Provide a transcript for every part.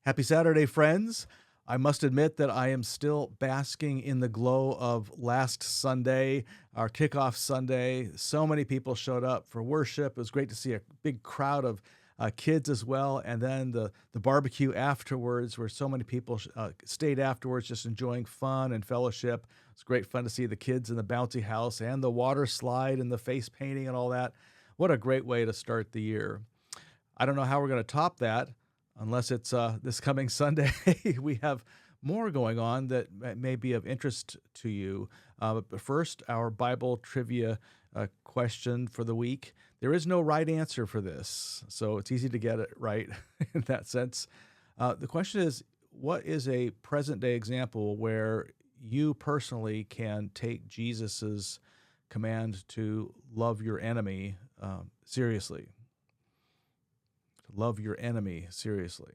Happy Saturday, friends. I must admit that I am still basking in the glow of last Sunday, our kickoff Sunday. So many people showed up for worship. It was great to see a big crowd of kids as well. And then the barbecue afterwards, where so many people stayed afterwards just enjoying fun and fellowship. It's great fun to see the kids in the bouncy house and the water slide and the face painting and all that. What a great way to start the year. I don't know how we're going to top that unless it's this coming Sunday. We have more going on that may be of interest to you. But first, our Bible trivia question for the week. There is no right answer for this, so it's easy to get it right in that sense. The question is, what is a present-day example where you personally can take Jesus's command to love your enemy seriously? Love your enemy seriously.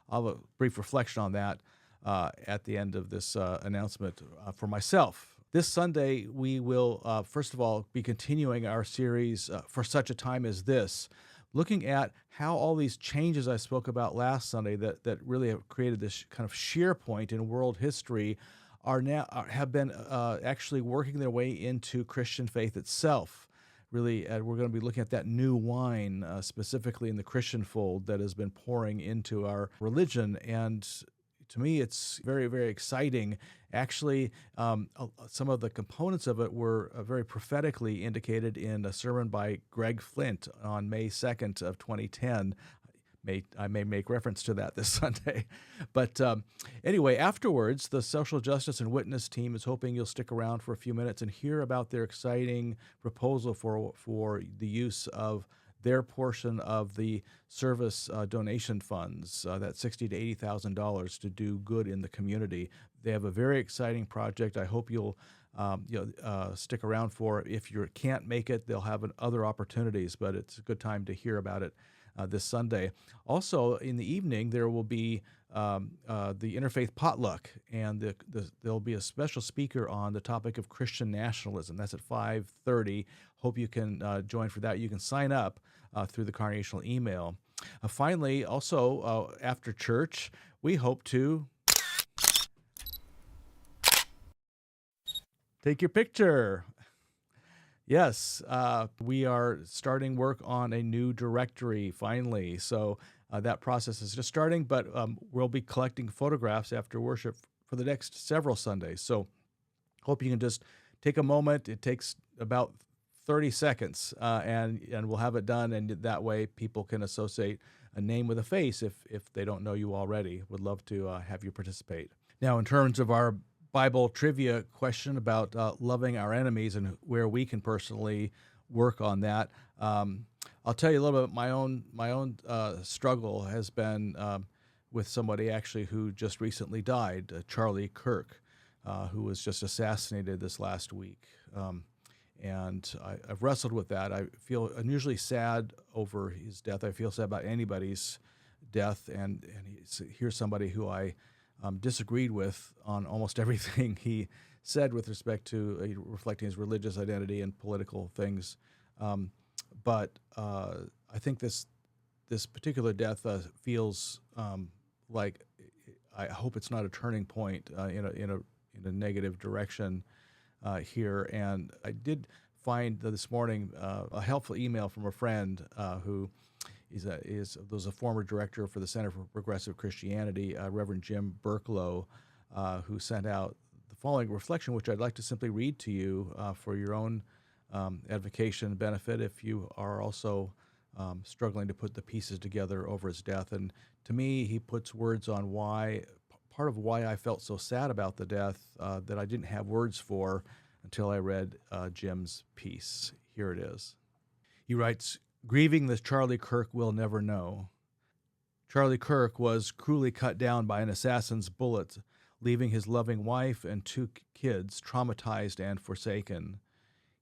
I'll have a brief reflection on that at the end of this announcement for myself. This Sunday, we will, first of all, be continuing our series For Such a Time as This, looking at how all these changes I spoke about last Sunday that really have created this kind of sheer point in world history have been actually working their way into Christian faith itself. Really, we're going to be looking at that new wine, specifically in the Christian fold, that has been pouring into our religion. And to me, it's very, very exciting. Actually, some of the components of it were very prophetically indicated in a sermon by Greg Flint on May 2nd of 2010. I may make reference to that this Sunday. But anyway, afterwards, the Social Justice and Witness team is hoping you'll stick around for a few minutes and hear about their exciting proposal for the use of their portion of the service donation funds, that $60,000 to $80,000 to do good in the community. They have a very exciting project. I hope you'll stick around for it. If you can't make it, they'll have other opportunities, but it's a good time to hear about it this Sunday. Also, in the evening, there will be the Interfaith Potluck, and there'll be a special speaker on the topic of Christian nationalism. That's at 5:30. Hope you can join for that. You can sign up through the Congregational email. Finally, also after church, we hope to take your picture. Yes, we are starting work on a new directory finally. So that process is just starting, but we'll be collecting photographs after worship for the next several Sundays. So hope you can just take a moment. It takes about 30 seconds, and we'll have it done. And that way people can associate a name with a face if they don't know you already. Would love to have you participate. Now, in terms of our Bible trivia question about loving our enemies and where we can personally work on that. I'll tell you a little bit. My own struggle has been with somebody actually who just recently died, Charlie Kirk, who was just assassinated this last week. And I've wrestled with that. I feel unusually sad over his death. I feel sad about anybody's death, and here's somebody who I disagreed with on almost everything he said with respect to reflecting his religious identity and political things. But I think this particular death feels like, I hope it's not a turning point in a negative direction here. And I did find this morning a helpful email from a friend who was a former director for the Center for Progressive Christianity, Reverend Jim Burklow, who sent out the following reflection, which I'd like to simply read to you for your own edification and benefit if you are also struggling to put the pieces together over his death. And to me, he puts words on part of why I felt so sad about the death that I didn't have words for until I read Jim's piece. Here it is. He writes, "Grieving the Charlie Kirk we'll never know. Charlie Kirk was cruelly cut down by an assassin's bullet, leaving his loving wife and two kids traumatized and forsaken.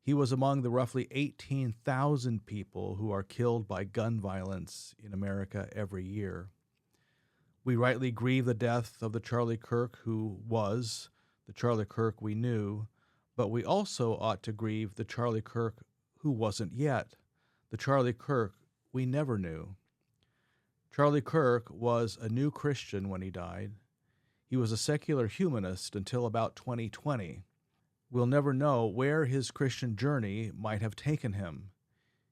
He was among the roughly 18,000 people who are killed by gun violence in America every year. We rightly grieve the death of the Charlie Kirk who was the Charlie Kirk we knew, but we also ought to grieve the Charlie Kirk who wasn't yet, the Charlie Kirk we never knew. Charlie Kirk was a new Christian when he died. He was a secular humanist until about 2020. We'll never know where his Christian journey might have taken him.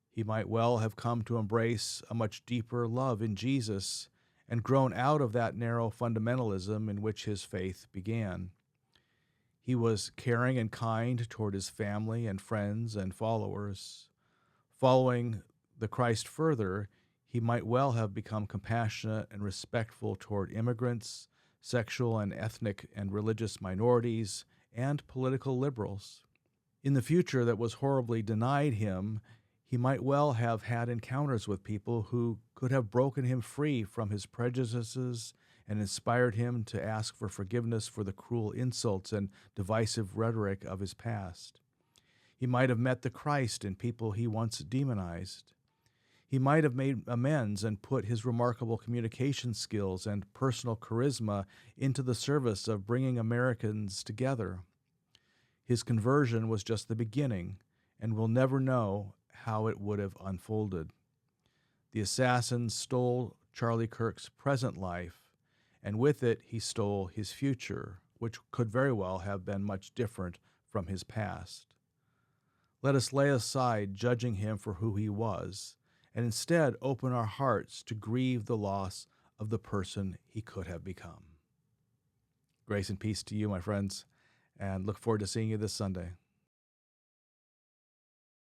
He might well have come to embrace a much deeper love in Jesus and grown out of that narrow fundamentalism in which his faith began. He was caring and kind toward his family and friends and followers. Following the Christ further, he might well have become compassionate and respectful toward immigrants, sexual and ethnic and religious minorities, and political liberals. In the future that was horribly denied him, he might well have had encounters with people who could have broken him free from his prejudices and inspired him to ask for forgiveness for the cruel insults and divisive rhetoric of his past. He might have met the Christ in people he once demonized. He might have made amends and put his remarkable communication skills and personal charisma into the service of bringing Americans together. His conversion was just the beginning, and we'll never know how it would have unfolded. The assassin stole Charlie Kirk's present life, and with it he stole his future, which could very well have been much different from his past. Let us lay aside judging him for who he was, and instead open our hearts to grieve the loss of the person he could have become. Grace and peace to you, my friends, and look forward to seeing you this Sunday.